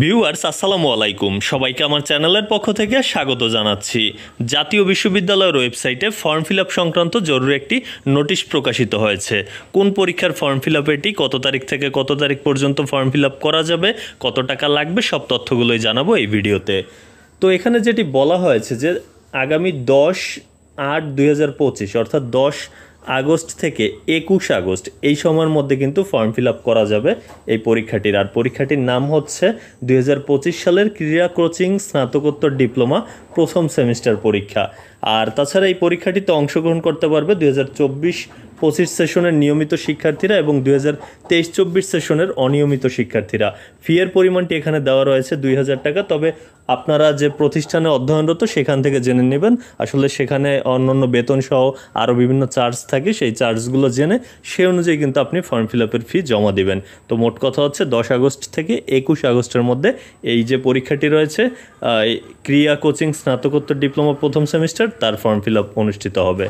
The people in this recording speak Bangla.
ভিউয়ার্স আসসালামু আলাইকুম, সবাইকে আমার চ্যানেলের পক্ষ থেকে স্বাগত জানাচ্ছি। জাতীয় বিশ্ববিদ্যালয়ের ওয়েবসাইটে ফর্ম ফিল আপ সংক্রান্ত জরুরি একটি নোটিশ প্রকাশিত হয়েছে। কোন পরীক্ষার ফর্ম ফিল আপ এটি, কত তারিখ থেকে কত তারিখ পর্যন্ত ফর্ম ফিল আপ করা যাবে, কত টাকা লাগবে, সব তথ্যগুলোই জানাবো এই ভিডিওতে। তো এখানে যেটি বলা হয়েছে যে আগামী 10/8/2025 অর্থাৎ 10 আগস্ট থেকে 21 আগস্ট এই সময়ের মধ্যে কিন্তু ফর্ম ফিল আপ করা যাবে এই পরীক্ষাটির। আর পরীক্ষাটির নাম হচ্ছে 2025 সালের ক্রীড়া কোচিং স্নাতকোত্তর ডিপ্লোমা প্রথম সেমিস্টার পরীক্ষা। আর তাছাড়া এই পরীক্ষাটিতে অংশগ্রহণ করতে পারবে 2024-25 সেশনের নিয়মিত শিক্ষার্থীরা এবং 2023-24 সেশনের অনিয়মিত শিক্ষার্থীরা। ফি-এর পরিমাণটি এখানে দেওয়া রয়েছে 2000 টাকা। তবে আপনারা যে প্রতিষ্ঠানে অধ্যয়নরত সেখান থেকে জেনে নেবেন, আসলে সেখানে অন্যান্য বেতন সহ আরও বিভিন্ন চার্জ থাকে, সেই চার্জগুলো জেনে সেই অনুযায়ী কিন্তু আপনি ফর্ম ফিল আপের ফি জমা দিবেন। তো মোট কথা হচ্ছে 10 আগস্ট থেকে 21 আগস্টের মধ্যে এই যে পরীক্ষাটি রয়েছে ক্রীড়া কোচিং স্নাতকোত্তর ডিপ্লোমা প্রথম সেমিস্টার, তার ফর্ম ফিল আপ অনুষ্ঠিত হবে।